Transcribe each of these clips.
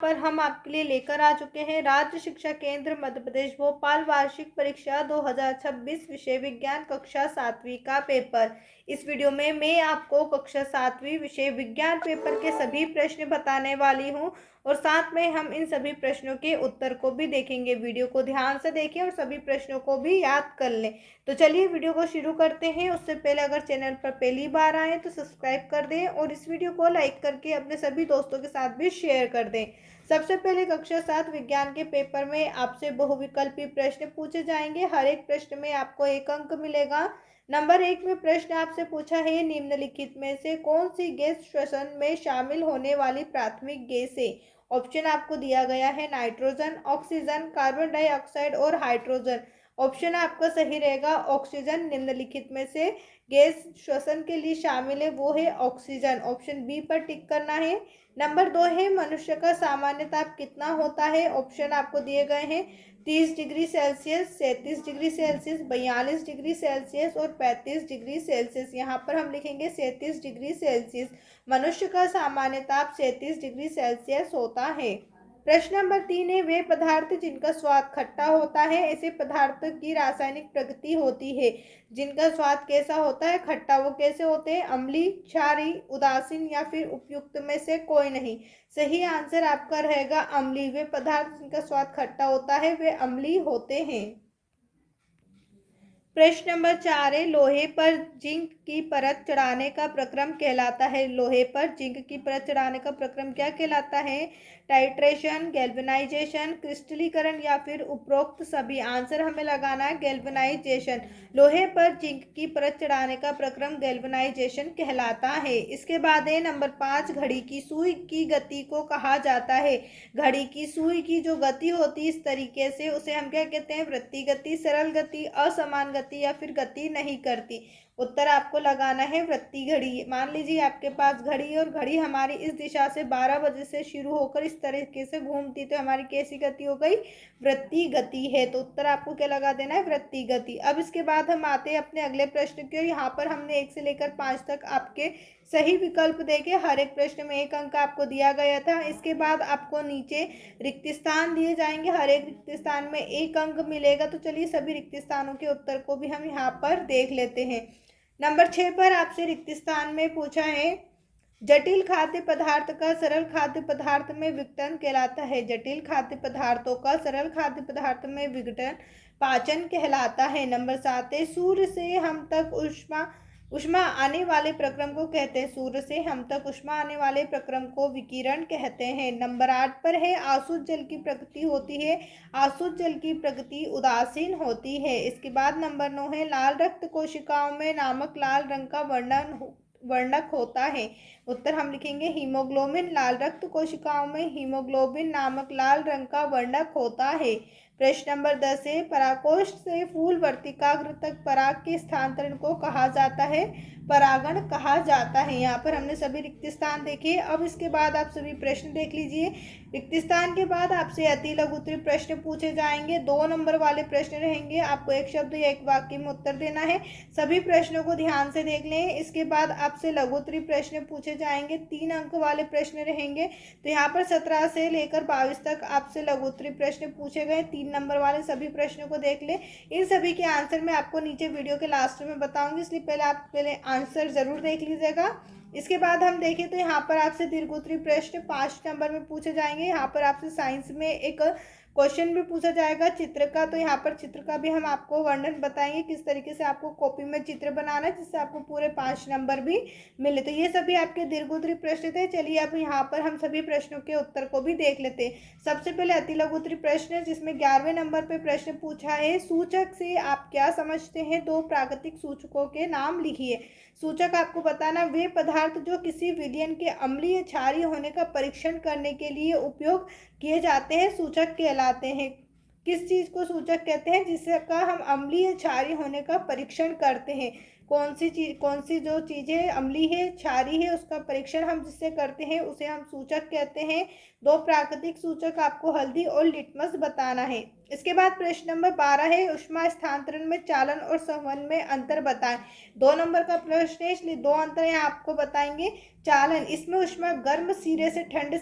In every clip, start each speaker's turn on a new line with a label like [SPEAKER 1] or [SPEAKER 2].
[SPEAKER 1] पर हम आपके लिए लेकर आ चुके हैं राज्य शिक्षा केंद्र मध्य प्रदेश भोपाल वार्षिक परीक्षा 2026 विषय विज्ञान कक्षा 7वीं का पेपर। इस वीडियो में मैं आपको कक्षा 7वीं विषय विज्ञान पेपर के सभी प्रश्न बताने वाली हूं और साथ में हम इन सभी प्रश्नों के उत्तर को भी देखेंगे। वीडियो को ध्यान से देखें और सभी प्रश्नों को भी याद कर लें। तो चलिए वीडियो को शुरू करते हैं। उससे पहले अगर चैनल पर पहली बार आए तो सब्सक्राइब कर दें और इस वीडियो को लाइक करके अपने सभी दोस्तों के साथ भी शेयर कर दें। सबसे पहले कक्षा 7 विज्ञान के पेपर में आपसे बहुविकल्पी प्रश्न पूछे जाएंगे। हर एक प्रश्न में आपको 1 अंक मिलेगा। नंबर 1 में प्रश्न आपसे पूछा है, निम्नलिखित में से कौन सी गैस श्वसन में शामिल होने वाली प्राथमिक गैस है। ऑप्शन आपको दिया गया है नाइट्रोजन, ऑक्सीजन, कार्बन डाइऑक्साइड और हाइड्रोजन। ऑप्शन आपका सही रहेगा ऑक्सीजन। निम्नलिखित में से गैस श्वसन के लिए शामिल है वो है ऑक्सीजन। ऑप्शन बी पर टिक करना है। नंबर 2 है, मनुष्य का सामान्य ताप कितना होता है। ऑप्शन आपको दिए गए हैं 30 degree Celsius, 37 degree Celsius, 42 degree Celsius और 35 डिग्री सेल्सियस। यहाँ पर हम लिखेंगे 37 डिग्री सेल्सियस। मनुष्य का सामान्य ताप 37 डिग्री सेल्सियस होता है। प्रश्न नंबर 3 है, वे पदार्थ जिनका स्वाद खट्टा होता है ऐसे पदार्थ की रासायनिक प्रकृति होती है। जिनका स्वाद कैसा होता है, खट्टा, वो कैसे होते हैं, अम्लीय, क्षारीय, उदासीन या फिर उपयुक्त में से कोई नहीं। सही आंसर आपका रहेगा अम्लीय। वे पदार्थ जिनका स्वाद खट्टा होता है वे अम्लीय होते हैं। प्रश्न नंबर 4 है, लोहे पर जिंक की परत चढ़ाने का प्रक्रम कहलाता है। लोहे पर जिंक की परत चढ़ाने का प्रक्रम क्या कहलाता है, टाइट्रेशन, गैल्वेनाइजेशन, क्रिस्टलीकरण या फिर उपरोक्त सभी। आंसर हमें लगाना है गैल्वेनाइजेशन। लोहे पर जिंक की परत चढ़ाने का प्रक्रम गैल्वेनाइजेशन कहलाता है। इसके बाद है नंबर 5, घड़ी की सुई की गति को कहा जाता है। घड़ी की सुई की जो गति होती है इस तरीके से उसे हम क्या कहते हैं, वृत्तीय गति, सरल गति, असमान गति या फिर गति नहीं करती। उत्तर आपको लगाना है वृत्तीय घड़ी। मान लीजिए आपके पास घड़ी और घड़ी हमारी इस दिशा से 12 बजे से शुरू होकर इस तरीके से घूमती, तो हमारी कैसी गति हो गई, वृत्तीय गति है। तो उत्तर आपको क्या लगा देना है, वृत्तीय गति। अब इसके बाद हम आते हैं अपने अगले प्रश्न की और यहाँ पर हमने 1 से लेकर 5 तक आपके सही विकल्प देके हर एक प्रश्न में 1 अंक आपको दिया गया था। इसके बाद आपको नीचे रिक्त स्थान दिए जाएंगे, हर एक रिक्त स्थान में 1 अंक मिलेगा। तो चलिए सभी रिक्त स्थानों के उत्तर को भी हम यहाँ पर देख लेते हैं। नंबर 6 पर आपसे रिक्त स्थान में पूछा है, जटिल खाद्य पदार्थ का सरल खाद्य पदार्थ में विघटन कहलाता है। जटिल खाद्य पदार्थों का सरल खाद्य पदार्थ में विघटन पाचन कहलाता है। नंबर 7 है, सूर्य से हम तक उष्मा आने वाले प्रक्रम को कहते हैं। सूर्य से हम तक उष्मा आने वाले प्रक्रम को विकिरण कहते हैं। नंबर 8 पर है, आसुत जल की प्रकृति होती है। आसुत जल की प्रकृति उदासीन होती है। इसके बाद नंबर 9 है, लाल रक्त कोशिकाओं में नामक लाल रंग का वर्णक होता है। उत्तर हम लिखेंगे हीमोग्लोबिन। लाल रक्त कोशिकाओं में हीमोग्लोबिन नामक लाल रंग का वर्णक होता है। प्रश्न नंबर 10 है, परागकोश से फूल वर्तिकाग्र तक पराग के स्थानांतरण को कहा जाता है, परागण कहा जाता है। यहाँ पर हमने सभी रिक्त स्थान देखे। अब इसके बाद आप सभी प्रश्न देख लीजिए। रिक्त स्थान के बाद आपसे अति लघु उत्तरीय प्रश्न पूछे जाएंगे। 2 नंबर वाले प्रश्न रहेंगे, आपको 1 शब्द या 1 वाक्य में उत्तर देना है। सभी प्रश्नों को ध्यान से देख लें। इसके बाद आपसे लघु उत्तरीय प्रश्न पूछे जाएंगे, 3 अंक वाले प्रश्न रहेंगे। तो यहाँ पर 17 से लेकर 22 तक आपसे लघु उत्तरीय प्रश्न पूछे गए। 3 नंबर वाले सभी प्रश्नों को देख लें। इन सभी के आंसर मैं आपको नीचे वीडियो के लास्ट में बताऊंगी, इसलिए पहले आप आंसर जरूर देख लीजिएगा। इसके बाद हम देखें तो यहाँ पर आपसे दीर्घ उत्तरीय प्रश्न 5 नंबर में पूछे जाएंगे। यहाँ पर आपसे साइंस में एक क्वेश्चन भी पूछा जाएगा चित्र का। तो यहाँ पर चित्र का भी हम आपको वर्णन बताएंगे, किस तरीके से आपको कॉपी में चित्र बनाना है जिससे आपको पूरे 5 नंबर भी मिले। तो ये सभी आपके दीर्घ उत्तरीय प्रश्न थे। चलिए अब यहाँ पर हम सभी प्रश्नों के उत्तर को भी देख लेते हैं। सबसे पहले अति लघु उत्तरीय प्रश्न जिसमें 11वें नंबर पे प्रश्न पूछा है, सूचक से आप क्या समझते हैं, 2 प्राकृतिक सूचकों के नाम लिखिए। सूचक आपको बताना, वे पदार्थ जो किसी विलयन के अम्लीय क्षारीय होने का परीक्षण करने के लिए उपयोग किए जाते हैं सूचक कहलाते हैं। किस चीज को सूचक कहते हैं, जिसका हम अम्लीय क्षारीय होने का परीक्षण करते हैं। कौन सी जो चीज़ें अम्लीय है, क्षारीय है, उसका परीक्षण हम जिससे करते हैं उसे हम सूचक कहते हैं। 2 प्राकृतिक सूचक आपको हल्दी और लिटमस बताना है। इसके बाद प्रश्न नंबर 12 है, ऊष्मा स्थानांतरण में चालन और संवहन में अंतर बताएं। 2 नंबर का प्रश्न है, इसलिए 2 अंतर यहाँ आपको बताएंगे। चालन, इसमें ऊष्मा गर्म सिरे से ठंडे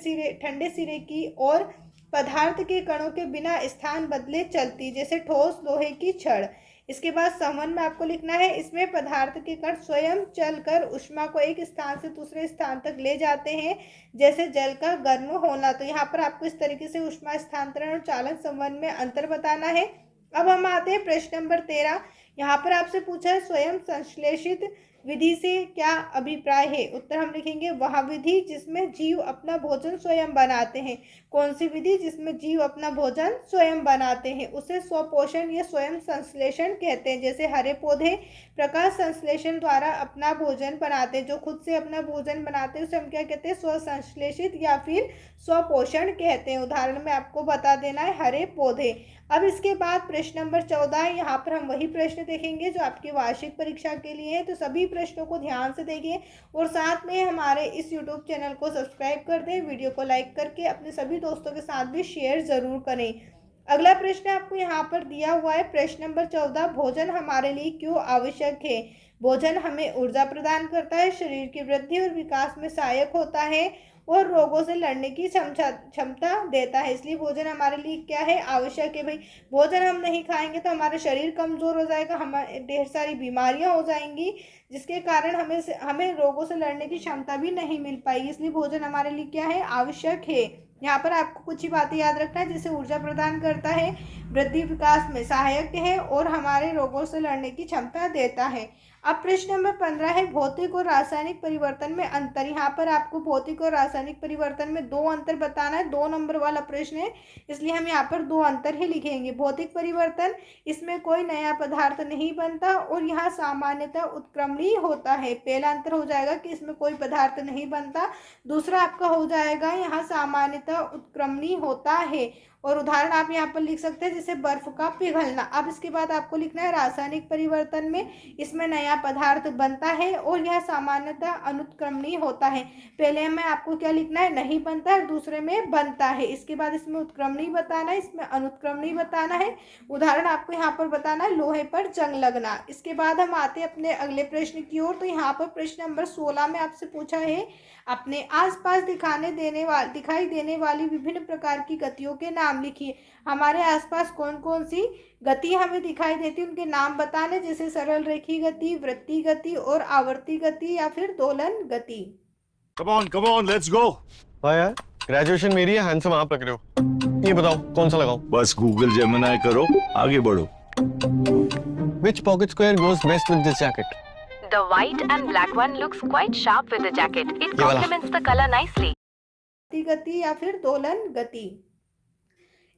[SPEAKER 1] सिरे की और पदार्थ के कणों के बिना स्थान बदले चलती, जैसे ठोस लोहे की छड़। इसके बाद संवहन में आपको लिखना है, इसमें पदार्थ के कण स्वयं चलकर ऊष्मा को एक स्थान से दूसरे स्थान तक ले जाते हैं, जैसे जल का गर्म होना। तो यहाँ पर आपको इस तरीके से ऊष्मा स्थानांतरण और चालन संवहन में अंतर बताना है। अब हम आते हैं प्रश्न नंबर 13। यहाँ पर आपसे पूछा है, स्वयं संश्लेषित विधि से क्या अभिप्राय है। उत्तर हम लिखेंगे, वह विधि जिसमें जीव अपना भोजन स्वयं बनाते हैं। कौन सी विधि? जिसमें जीव अपना भोजन स्वयं बनाते हैं, उसे स्वपोषण या स्वयं संश्लेषण कहते हैं। जैसे हरे पौधे प्रकाश संश्लेषण द्वारा अपना भोजन बनाते हैं, जो खुद से अपना भोजन बनाते हैं उसे हम क्या कहते हैं? स्वसंश्लेषित या फिर स्वपोषण कहते हैं। उदाहरण में आपको बता देना है, हरे पौधे। अब इसके बाद प्रश्न नंबर 14 है, यहाँ पर हम वही प्रश्न देखेंगे जो आपकी वार्षिक परीक्षा के लिए है। तो सभी प्रश्नों को ध्यान से देखिए और साथ में हमारे इस यूट्यूब चैनल को सब्सक्राइब कर दें, वीडियो को लाइक करके अपने सभी दोस्तों के साथ भी शेयर ज़रूर करें। अगला प्रश्न आपको यहाँ पर दिया हुआ है, प्रश्न नंबर 14, भोजन हमारे लिए क्यों आवश्यक है। भोजन हमें ऊर्जा प्रदान करता है, शरीर की वृद्धि और विकास में सहायक होता है और रोगों से लड़ने की क्षमता देता है। इसलिए भोजन हमारे लिए क्या है? आवश्यक है। भाई, भोजन हम नहीं खाएंगे तो हमारा शरीर कमज़ोर हो जाएगा, हमारे ढेर सारी बीमारियां हो जाएंगी, जिसके कारण हमें रोगों से लड़ने की क्षमता भी नहीं मिल पाएगी। इसलिए भोजन हमारे लिए क्या है? आवश्यक है। यहाँ पर आपको कुछ ही बातें याद रखना है, जैसे ऊर्जा प्रदान करता है, वृद्धि विकास में सहायक है और हमारे रोगों से लड़ने की क्षमता देता है। अब प्रश्न नंबर 15 है, भौतिक और रासायनिक परिवर्तन में अंतर। यहाँ पर आपको भौतिक और रासायनिक परिवर्तन में 2 अंतर बताना है। 2 नंबर वाला प्रश्न है, इसलिए हम यहाँ पर 2 अंतर ही लिखेंगे। भौतिक परिवर्तन, इसमें कोई नया पदार्थ नहीं बनता और यहाँ सामान्यतः उत्क्रमणीय होता है। पहला अंतर हो जाएगा कि इसमें कोई पदार्थ नहीं बनता। दूसरा आपका हो जाएगा, यहाँ सामान्यतः उत्क्रमणीय होता है। और उदाहरण आप यहाँ पर लिख सकते हैं, जैसे बर्फ का पिघलना। अब इसके बाद आपको लिखना है, रासायनिक परिवर्तन में इसमें नया पदार्थ बनता है और यह सामान्यतः अनुत्क्रमणीय होता है। पहले में आपको क्या लिखना है? नहीं बनता है, दूसरे में बनता है। इसके बाद इसमें उत्क्रमणीय बताना है, इसमें अनुत्क्रमणीय बताना है। उदाहरण आपको यहाँ पर बताना है, लोहे पर जंग लगना। इसके बाद हम आते हैं अपने अगले प्रश्न की ओर। तो यहाँ पर प्रश्न नंबर 16 में आपसे पूछा है, अपने आसपास दिखाई देने वाली विभिन्न प्रकार की गतियों के नाम लिखिए। हमारे आसपास कौन कौन सी गति हमें दिखाई देती है, उनके नाम बताने, जैसे सरल रेखीय गति, वृत्तीय गति और आवर्ती गति या फिर दोलन गति।
[SPEAKER 2] come on, let's go.
[SPEAKER 3] हाँ यार, ग्रेजुएशन मेरी है, हैंडसम आप लग रहे हो। ये बताओ कौन सा लगाऊं?
[SPEAKER 2] बस गूगल जेमिनी करो, आगे बढ़ो।
[SPEAKER 3] Which pocket square goes best with this jacket?
[SPEAKER 4] The white and black one looks quite sharp with the jacket. It
[SPEAKER 3] ये वाला।
[SPEAKER 4] complements the color nicely.
[SPEAKER 1] गति या फिर दोलन गति।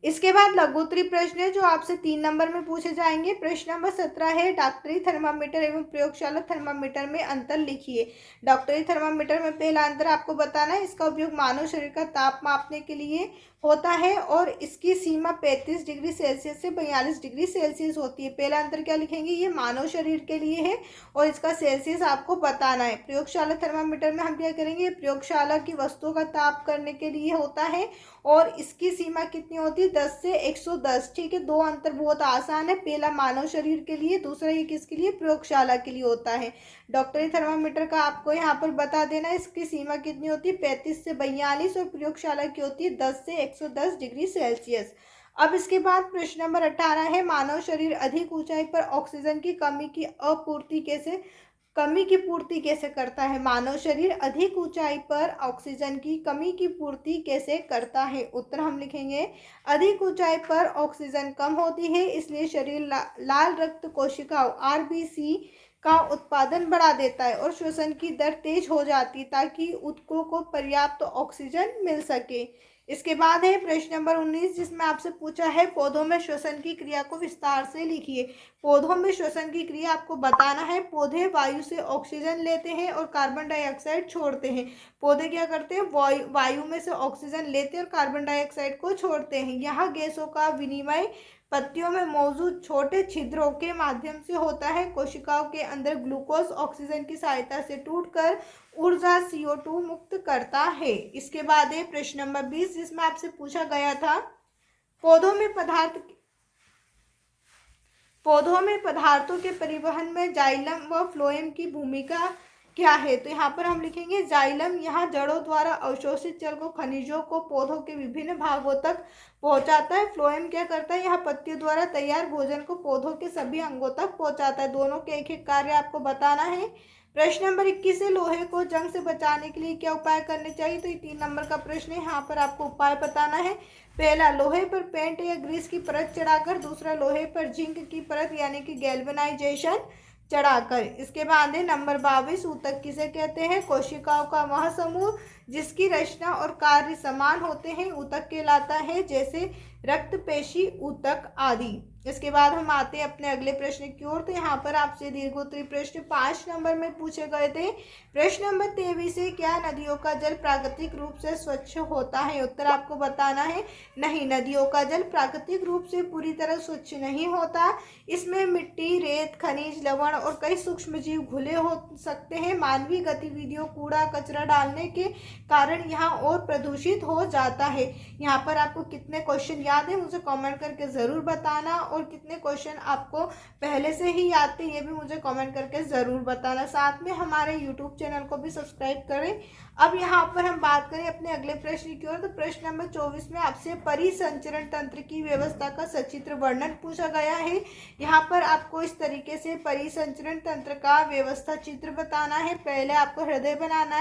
[SPEAKER 1] इसके बाद लघुत्तरी प्रश्न है जो आपसे 3 नंबर में पूछे जाएंगे। प्रश्न नंबर 17 है, डॉक्टरी थर्मामीटर एवं प्रयोगशाला थर्मामीटर में अंतर लिखिए। डॉक्टरी थर्मामीटर में पहला अंतर आपको बताना है, इसका उपयोग मानव शरीर का ताप मापने के लिए होता है और इसकी सीमा 35 डिग्री सेल्सियस से 42 डिग्री सेल्सियस होती है। पहला अंतर क्या लिखेंगे? ये मानव शरीर के लिए है और इसका सेल्सियस आपको बताना है। प्रयोगशाला थर्मामीटर में हम क्या करेंगे? प्रयोगशाला की वस्तुओं का ताप करने के लिए होता है और इसकी सीमा कितनी होती है? 10 से 110। ठीक है, 2 अंतर बहुत आसान है। पहला मानव शरीर के लिए, दूसरा ये किसके लिए? प्रयोगशाला के लिए होता है। डॉक्टरी थर्मामीटर का आपको यहाँ पर बता देना, इसकी सीमा कितनी होती है? 35 से 42 और प्रयोगशाला की होती है 10 से 110 डिग्री सेल्सियस। अब इसके बाद प्रश्न नंबर 18 है, मानव शरीर अधिक ऊंचाई पर ऑक्सीजन की कमी की पूर्ति कैसे करता है। मानव शरीर अधिक ऊंचाई पर ऑक्सीजन की कमी की पूर्ति कैसे करता है। उत्तर हम लिखेंगे, अधिक ऊंचाई पर ऑक्सीजन कम होती है, इसलिए शरीर लाल रक्त कोशिकाओं आरबीसी का उत्पादन बढ़ा देता है और श्वसन की दर तेज हो जाती है ताकि ऊतकों को पर्याप्त ऑक्सीजन मिल सके। इसके बाद है प्रश्न नंबर 19, जिसमें आपसे पूछा है, पौधों में श्वसन की क्रिया को विस्तार से लिखिए। पौधों में श्वसन की क्रिया आपको बताना है। पौधे वायु से ऑक्सीजन लेते हैं और कार्बन डाइऑक्साइड छोड़ते हैं। पौधे क्या करते हैं? वायु में से ऑक्सीजन लेते हैं और कार्बन डाइऑक्साइड को छोड़ते हैं। यहाँ गैसों का विनिमय पत्तियों में मौजूद छोटे छिद्रों के माध्यम से होता है। कोशिकाओं के अंदर ग्लूकोज ऑक्सीजन की सहायता से टूटकर ऊर्जा CO2 मुक्त करता है। इसके बाद है प्रश्न नंबर 20, जिसमें आपसे पूछा गया था पौधों में पदार्थों के परिवहन में जाइलम व फ्लोएम की भूमिका क्या है। तो यहाँ पर हम लिखेंगे जाइलम यहाँ जड़ों द्वारा अवशोषित जल को खनिजों को पौधों के विभिन्न भागों तक पहुँचाता है। फ्लोएम क्या करता है, यहाँ पत्तियों द्वारा तैयार भोजन को पौधों के सभी अंगों तक पहुँचाता है। दोनों के एक एक कार्य आपको बताना है। प्रश्न नंबर 21 है, लोहे को जंग से बचाने के लिए क्या उपाय करने चाहिए। तो ये 3 नंबर का प्रश्न है, यहाँ पर आपको उपाय बताना है। पहला, लोहे पर पेंट या ग्रीस की परत चढ़ाकर। दूसरा, लोहे पर जिंक की परत यानी कि गैल्वेनाइजेशन चढ़ाकर। इसके बाद है नंबर 22, ऊतक किसे कहते हैं। कोशिकाओं का वह समूह जिसकी रचना और कार्य समान होते हैं ऊतक कहलाता है, जैसे रक्त पेशी ऊतक आदि। इसके बाद हम आते हैं अपने अगले प्रश्न की ओर। तो यहाँ पर आपसे दीर्घोत्तरी प्रश्न 5 नंबर में पूछे गए थे। प्रश्न नंबर 23 है, क्या नदियों का जल प्राकृतिक रूप से स्वच्छ होता है। उत्तर आपको बताना है नहीं, नदियों का जल प्राकृतिक रूप से पूरी तरह स्वच्छ नहीं होता। इसमें मिट्टी, रेत, खनिज, लवण और कई सूक्ष्म जीव घुले हो सकते हैं। मानवीय गतिविधियों, कूड़ा कचरा डालने के कारण यहाँ और प्रदूषित हो जाता है। यहाँ पर आपको कितने क्वेश्चन याद है मुझे कमेंट करके ज़रूर बताना, और कितने क्वेश्चन आपको पहले से ही याद थे ये भी मुझे कमेंट करके ज़रूर बताना। साथ में हमारे यूट्यूब चैनल को भी सब्सक्राइब करें। अब यहाँ पर हम बात करें अपने अगले प्रश्न की ओर। तो प्रश्न नंबर 24 में आपसे परिसंचरण तंत्र की व्यवस्था का सचित्र वर्णन पूछा गया है। यहाँ पर आपको इस तरीके से परिसंचरण तंत्र का व्यवस्था चित्र बताना है। पहले आपको हृदय बनाना है।